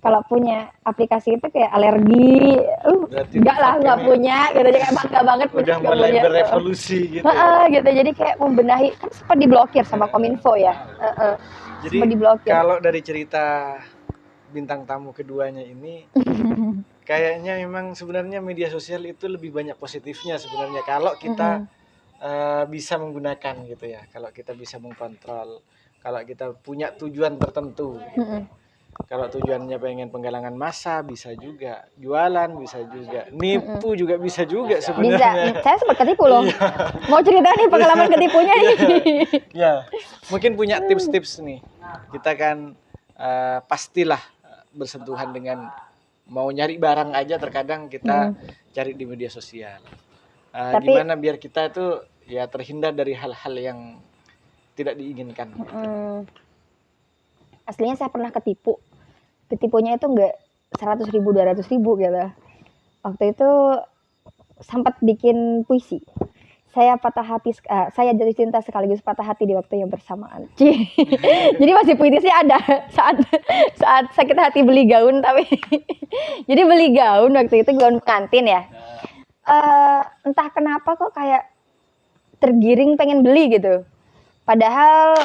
[SPEAKER 3] kalau punya aplikasi itu kayak alergi, nggak punya, gitu aja kayak bangga banget
[SPEAKER 1] udah mulai berevolusi gitu.
[SPEAKER 3] Gitu, jadi kayak membenahi, kan sempat diblokir sama Kominfo ya.
[SPEAKER 1] Jadi kalau dari cerita bintang tamu keduanya ini, kayaknya memang sebenarnya media sosial itu lebih banyak positifnya sebenarnya kalau kita bisa menggunakan gitu ya. Kalau kita bisa mengkontrol, kalau kita punya tujuan tertentu. Gitu. Kalau tujuannya pengen penggalangan massa bisa juga, jualan bisa juga, nipu juga bisa juga sebenarnya.
[SPEAKER 3] Bisa, saya sempat ketipu loh. Mau cerita nih pengalaman ketipunya nih.
[SPEAKER 1] Ya, mungkin punya tips-tips nih. Kita kan pastilah bersentuhan dengan mau nyari barang aja terkadang kita cari di media sosial. Gimana biar kita itu ya terhindar dari hal-hal yang tidak diinginkan.
[SPEAKER 3] Aslinya saya pernah ketipu. Ketipunya itu enggak 100.000, 200.000 gitu. Waktu itu sempat bikin puisi. Saya saya jatuh cinta sekaligus patah hati di waktu yang bersamaan. Jadi masih puitisnya ada saat sakit hati beli gaun tapi jadi beli gaun waktu itu gaun pengantin ya. Entah kenapa kok kayak tergiring pengen beli gitu. Padahal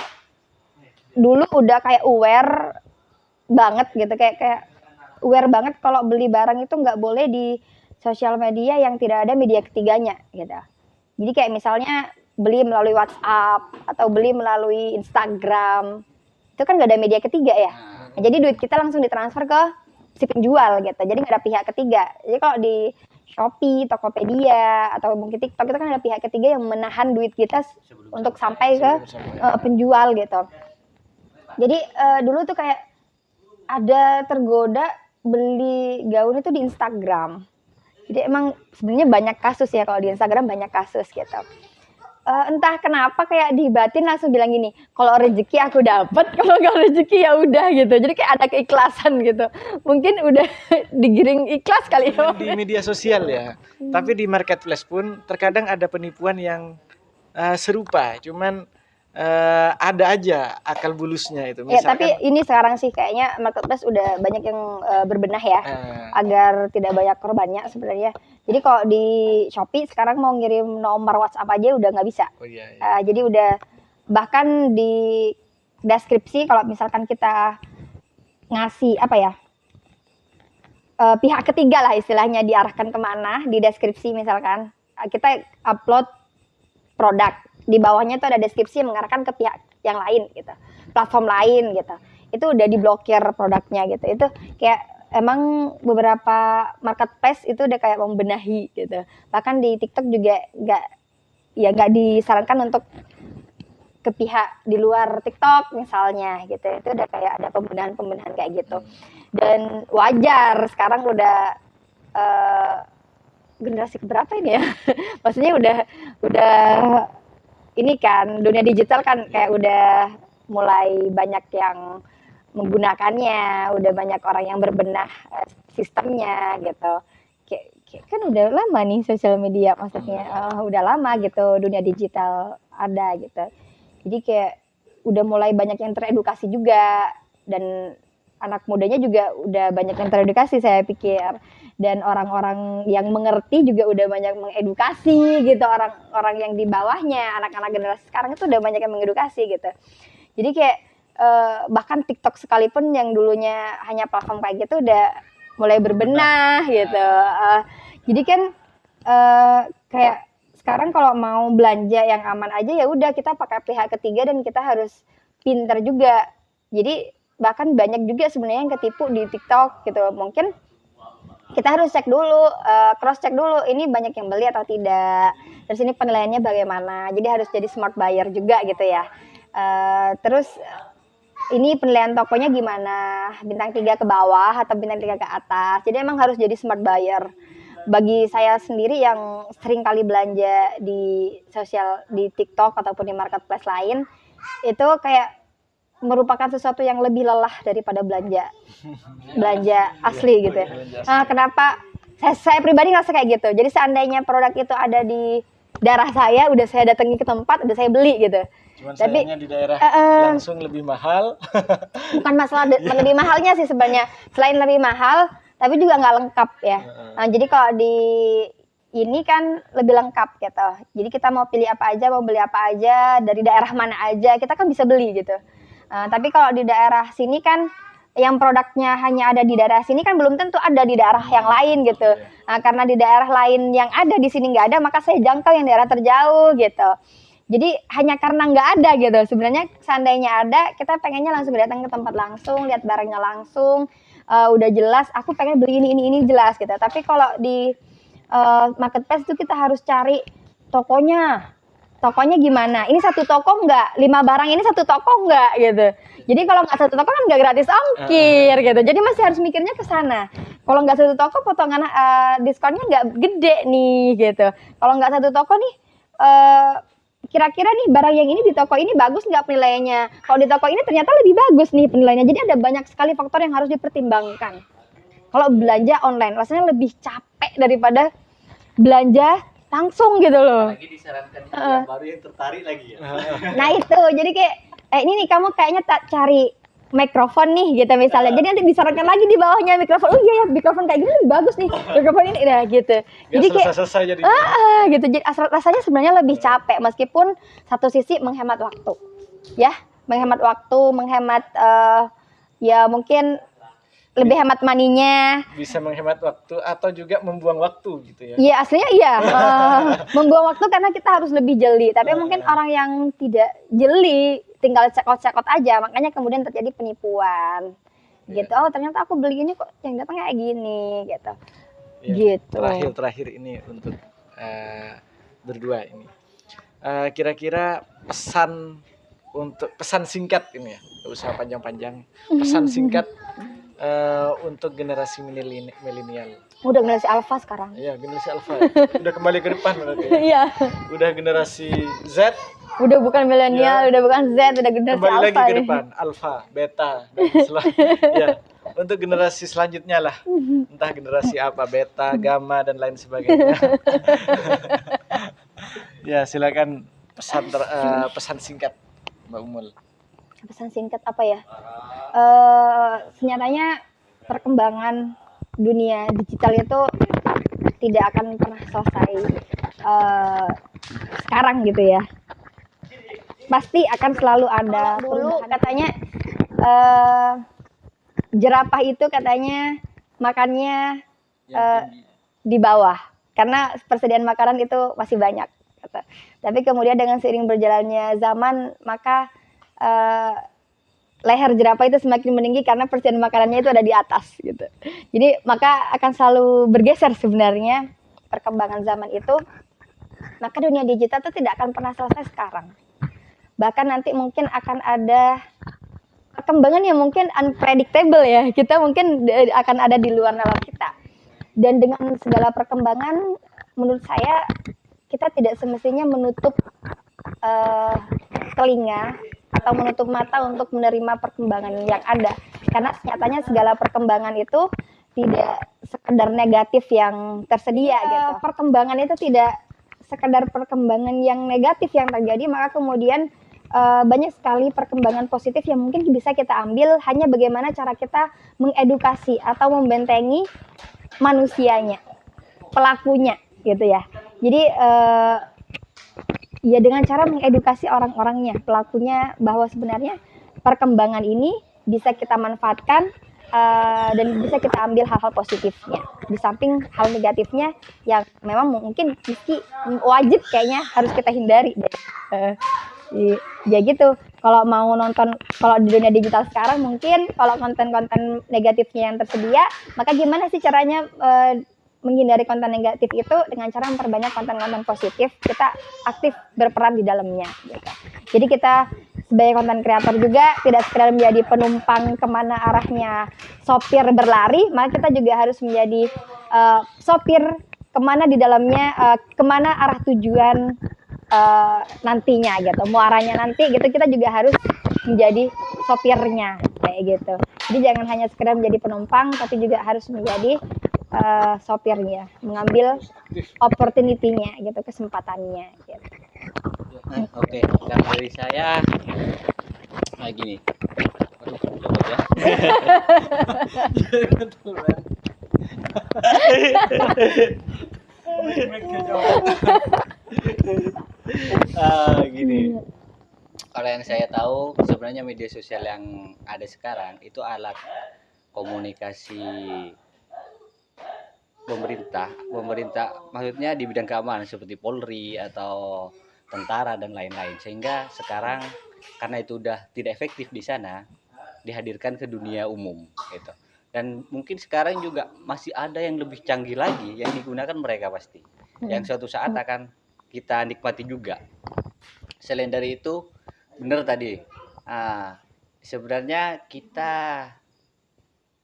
[SPEAKER 3] dulu udah kayak aware banget gitu, kayak aware banget kalau beli barang itu nggak boleh di sosial media yang tidak ada media ketiganya gitu. Jadi kayak misalnya beli melalui WhatsApp atau beli melalui Instagram, itu kan nggak ada media ketiga ya. Nah, jadi duit kita langsung ditransfer ke si penjual gitu, jadi nggak ada pihak ketiga. Jadi kalau di Shopee, Tokopedia, atau mungkin TikTok itu kan ada pihak ketiga yang menahan duit kita untuk sampai ke penjual gitu. Jadi dulu tuh kayak ada tergoda beli gaun itu di Instagram. Jadi emang sebenarnya banyak kasus ya, kalau di Instagram banyak kasus gitu. Entah kenapa kayak di batin langsung bilang gini, kalau rezeki aku dapat, kalau nggak rezeki ya udah gitu. Jadi kayak ada keikhlasan gitu. Mungkin udah digiring ikhlas kali ya.
[SPEAKER 1] Di media sosial ya. Tapi di marketplace pun terkadang ada penipuan yang serupa. Cuman ada aja akal bulusnya itu.
[SPEAKER 3] Ya, tapi
[SPEAKER 1] Misalkan
[SPEAKER 3] ini sekarang sih kayaknya marketplace udah banyak yang berbenah ya,
[SPEAKER 1] eh,
[SPEAKER 3] agar tidak banyak korbannya sebenarnya. Jadi kalau di Shopee sekarang mau ngirim nomor WhatsApp aja udah nggak bisa.
[SPEAKER 1] oh iya, iya.
[SPEAKER 3] Jadi udah bahkan di deskripsi kalau misalkan kita ngasih apa ya, pihak ketiga lah istilahnya diarahkan kemana di deskripsi misalkan kita upload produk di bawahnya tuh ada deskripsi yang mengarahkan ke pihak yang lain gitu, platform lain gitu, itu udah diblokir produknya gitu. Itu kayak emang beberapa marketplace itu udah kayak membenahi gitu. Bahkan di TikTok juga nggak disarankan untuk ke pihak di luar TikTok misalnya gitu. Itu udah kayak ada pembenahan kayak gitu. Dan wajar sekarang udah generasi keberapa ini ya? Maksudnya udah ini kan dunia digital kan kayak udah mulai banyak yang menggunakannya, udah banyak orang yang berbenah sistemnya gitu. Kan udah lama nih sosial media maksudnya, udah lama gitu dunia digital ada gitu. Jadi kayak udah mulai banyak yang teredukasi juga, dan anak mudanya juga udah banyak yang teredukasi saya pikir, dan orang-orang yang mengerti juga udah banyak mengedukasi gitu, orang-orang yang di bawahnya, anak-anak generasi sekarang itu udah banyak yang mengedukasi gitu. Jadi kayak bahkan TikTok sekalipun yang dulunya hanya platform kayak gitu udah mulai berbenah gitu. Jadi kan kayak sekarang kalau mau belanja yang aman aja ya udah kita pakai pihak ketiga, dan kita harus pintar juga. Jadi bahkan banyak juga sebenarnya yang ketipu di TikTok gitu. Mungkin kita harus cek dulu, cross check dulu ini banyak yang beli atau tidak. Terus ini penilaiannya bagaimana. Jadi harus jadi smart buyer juga gitu ya. Terus ini penilaian tokonya gimana, bintang 3 ke bawah atau bintang 3 ke atas. Jadi emang harus jadi smart buyer. Bagi saya sendiri yang sering kali belanja di TikTok ataupun di marketplace lain, itu kayak merupakan sesuatu yang lebih lelah daripada belanja asli gitu ya. Nah, kenapa saya pribadi ngerasa kayak gitu. Jadi seandainya produk itu ada di daerah saya, udah saya datangi ke tempat, udah saya beli gitu.
[SPEAKER 1] Cuman
[SPEAKER 3] Tapi
[SPEAKER 1] sayangnya di daerah langsung lebih mahal.
[SPEAKER 3] bukan masalah lebih mahalnya sih sebenarnya. Selain lebih mahal, tapi juga nggak lengkap ya. Nah, jadi kalau di ini kan lebih lengkap gitu. Jadi kita mau pilih apa aja, mau beli apa aja, dari daerah mana aja, kita kan bisa beli gitu. Tapi kalau di daerah sini kan yang produknya hanya ada di daerah sini kan belum tentu ada di daerah yang lain gitu. Karena di daerah lain yang ada di sini nggak ada, maka saya jangkau yang daerah terjauh gitu. Jadi hanya karena nggak ada gitu. Sebenarnya seandainya ada, kita pengennya langsung datang ke tempat langsung, lihat barangnya langsung, udah jelas. Aku pengen beli ini jelas gitu. Tapi kalau di marketplace itu kita harus cari tokonya gimana, ini satu toko nggak, 5 barang ini satu toko nggak gitu. Jadi kalau nggak satu toko kan nggak gratis ongkir gitu. Jadi masih harus mikirnya ke sana. Kalau nggak satu toko potongan diskonnya nggak gede nih gitu. Kalau nggak satu toko nih, kira-kira nih barang yang ini di toko ini bagus nggak penilaiannya. Kalau di toko ini ternyata lebih bagus nih penilaiannya. Jadi ada banyak sekali faktor yang harus dipertimbangkan. Kalau belanja online rasanya lebih capek daripada belanja langsung gitu loh.
[SPEAKER 2] Lagi disarankan yang baru yang tertarik lagi ya.
[SPEAKER 3] Nah itu, jadi kayak ini nih kamu kayaknya tak cari mikrofon nih gitu misalnya. Jadi nanti disarankan lagi di bawahnya mikrofon. Oh iya ya, mikrofon kayak gini lebih bagus nih. Mikrofon ini nah gitu. Jadi kayak
[SPEAKER 1] selesai jadi.
[SPEAKER 3] gitu. Jadi rasanya sebenarnya lebih capek meskipun satu sisi menghemat waktu. Ya, menghemat waktu, menghemat ya mungkin lebih hemat maninya,
[SPEAKER 1] bisa menghemat waktu atau juga membuang waktu gitu ya.
[SPEAKER 3] Iya aslinya iya, membuang waktu karena kita harus lebih jeli. Tapi mungkin orang yang tidak jeli tinggal cekot aja, makanya kemudian terjadi penipuan. Gitu. Oh ternyata aku beli ini kok yang datang kayak gini gitu.
[SPEAKER 1] Ya,
[SPEAKER 3] Gitu.
[SPEAKER 1] Terakhir ini untuk berdua ini. Kira-kira pesan singkat ini ya, nggak usah panjang-panjang. Pesan singkat untuk generasi milenial.
[SPEAKER 3] Udah generasi alpha sekarang.
[SPEAKER 1] Iya, generasi alpha. Udah kembali ke depan berarti.
[SPEAKER 3] Iya.
[SPEAKER 1] Udah generasi Z.
[SPEAKER 3] Udah bukan milenial, udah bukan Z, udah generasi
[SPEAKER 1] kembali
[SPEAKER 3] alpha.
[SPEAKER 1] Lagi ke depan, alpha, beta, dan ya. Untuk generasi selanjutnya lah. Entah generasi apa, beta, gamma dan lain sebagainya. Ya, silakan pesan singkat. Mbak Umul?
[SPEAKER 3] Pesan singkat apa ya? Senyatanya perkembangan dunia digital itu tidak akan pernah selesai sekarang gitu ya. Pasti akan selalu ada. Dulu katanya jerapah itu katanya makannya di bawah karena persediaan makanan itu masih banyak. Tapi kemudian dengan seiring berjalannya zaman maka leher jerapah itu semakin meninggi karena persediaan makanannya itu ada di atas gitu. Jadi maka akan selalu bergeser sebenarnya perkembangan zaman itu. Maka dunia digital itu tidak akan pernah selesai sekarang. Bahkan nanti mungkin akan ada perkembangan yang mungkin unpredictable ya. Kita mungkin akan ada di luar nalar kita. Dan dengan segala perkembangan menurut saya kita tidak semestinya menutup telinga atau menutup mata untuk menerima perkembangan yang ada. Karena nyatanya segala perkembangan itu tidak sekedar negatif yang tersedia gitu. Perkembangan itu tidak sekedar perkembangan yang negatif yang terjadi, maka kemudian banyak sekali perkembangan positif yang mungkin bisa kita ambil, hanya bagaimana cara kita mengedukasi atau membentengi manusianya, pelakunya gitu ya. Jadi ya dengan cara mengedukasi orang-orangnya, pelakunya, bahwa sebenarnya perkembangan ini bisa kita manfaatkan dan bisa kita ambil hal-hal positifnya di samping hal negatifnya yang memang mungkin wajib kayaknya harus kita hindari deh. Ya gitu, kalau mau nonton, kalau di dunia digital sekarang mungkin kalau konten-konten negatifnya yang tersedia, maka gimana sih caranya menghindari konten negatif itu dengan cara memperbanyak konten-konten positif, kita aktif berperan di dalamnya gitu. Jadi kita sebagai konten kreator juga tidak sekedar menjadi penumpang kemana arahnya sopir berlari, maka kita juga harus menjadi sopir kemana di dalamnya, kemana arah tujuan nantinya gitu, muaranya nanti gitu, kita juga harus menjadi sopirnya kayak gitu. Jadi jangan hanya sekedar menjadi penumpang, tapi juga harus menjadi sopirnya, mengambil opportunity-nya gitu, kesempatannya gitu.
[SPEAKER 2] Oke, dan dari saya gini. Aduh, coba ya. Gini. Kalau yang saya tahu sebenarnya media sosial yang ada sekarang itu alat komunikasi pemerintah maksudnya di bidang keamanan seperti Polri atau tentara dan lain-lain, sehingga sekarang karena itu udah tidak efektif di sana dihadirkan ke dunia umum gitu. Dan mungkin sekarang juga masih ada yang lebih canggih lagi yang digunakan mereka pasti, yang suatu saat akan kita nikmati juga. Selain dari itu, benar tadi, sebenarnya kita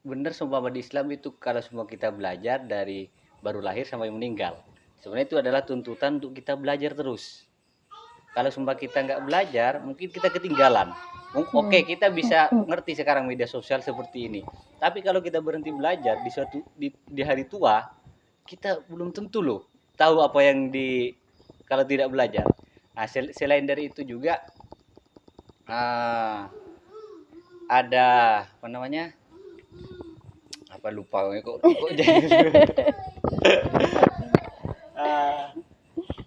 [SPEAKER 2] benar seumpama di Islam itu kalau semua kita belajar dari baru lahir sampai meninggal, sebenarnya itu adalah tuntutan untuk kita belajar terus. Kalau sumpah kita nggak belajar, mungkin kita ketinggalan. Oke, kita bisa ngerti sekarang media sosial seperti ini, tapi kalau kita berhenti belajar di hari tua, kita belum tentu loh tahu apa yang kalau tidak belajar. Nah, selain dari itu juga ada apa namanya, apa lupa kok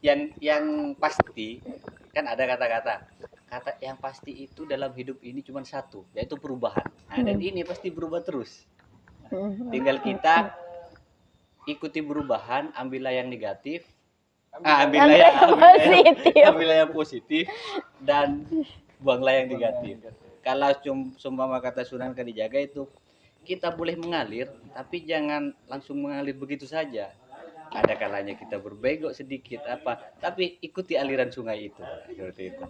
[SPEAKER 2] jadi yang pasti kan ada kata yang pasti itu dalam hidup ini cuma satu, yaitu perubahan. Nah, dan ini pasti berubah terus. Tinggal kita ikuti perubahan, ambillah yang negatif, ambillah yang positif, dan buanglah yang negatif. Kalau sumpama kata Sunan Kalijaga itu, kita boleh mengalir, tapi jangan langsung mengalir begitu saja. Ada kalanya kita berbegok sedikit tapi ikuti aliran sungai itu. Seperti itu.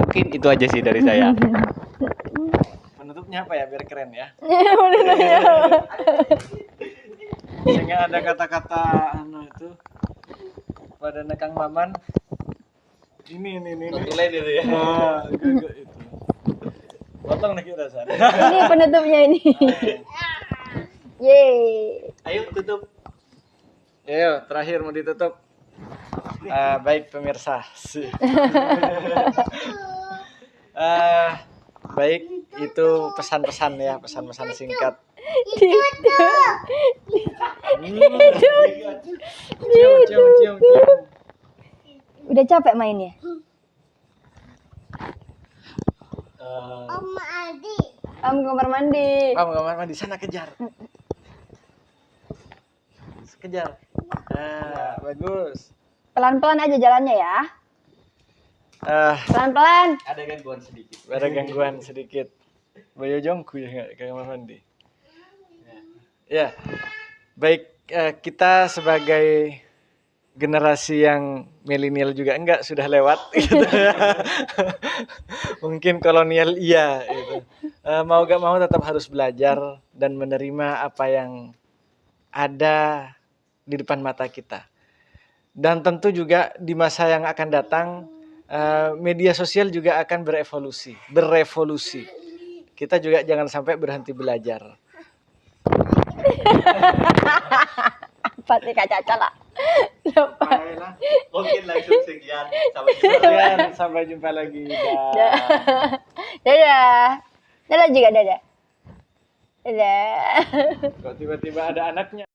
[SPEAKER 2] Mungkin itu aja sih dari saya.
[SPEAKER 1] Penutupnya apa ya biar keren ya? Sehingga ada kata-kata itu pada Kang Maman. Ini.
[SPEAKER 2] Tulen itu ya.
[SPEAKER 1] Itu. Potong nih kita sana.
[SPEAKER 3] Ini penutupnya ini. Yeay.
[SPEAKER 2] Ayo tutup.
[SPEAKER 1] Ayo, terakhir mau ditutup. Baik pemirsa. Baik, itu pesan-pesan ya, pesan-pesan singkat. Cium, cium, cium, cium.
[SPEAKER 3] Udah capek mainnya? Om ke kamar mandi.
[SPEAKER 1] Kamar mandi sana kejar. Kejar. Bagus.
[SPEAKER 3] Pelan-pelan aja jalannya ya. Pelan-pelan.
[SPEAKER 2] Ada gangguan sedikit.
[SPEAKER 1] Ada gangguan sedikit. Bayo jongku ya nggak ke kamar mandi. Ya, baik, kita sebagai generasi yang milenial juga enggak, sudah lewat gitu. Mungkin kolonial iya gitu. Mau gak mau tetap harus belajar dan menerima apa yang ada di depan mata kita. Dan tentu juga di masa yang akan datang media sosial juga akan berevolusi. Kita juga jangan sampai berhenti belajar.
[SPEAKER 3] Apa sih Kak Caca lah?
[SPEAKER 2] Mungkin langsung sekian.
[SPEAKER 1] Sampai jumpa lagi.
[SPEAKER 3] Dadah. Dadah juga dadah. Dadah.
[SPEAKER 1] Kok tiba-tiba ada anaknya?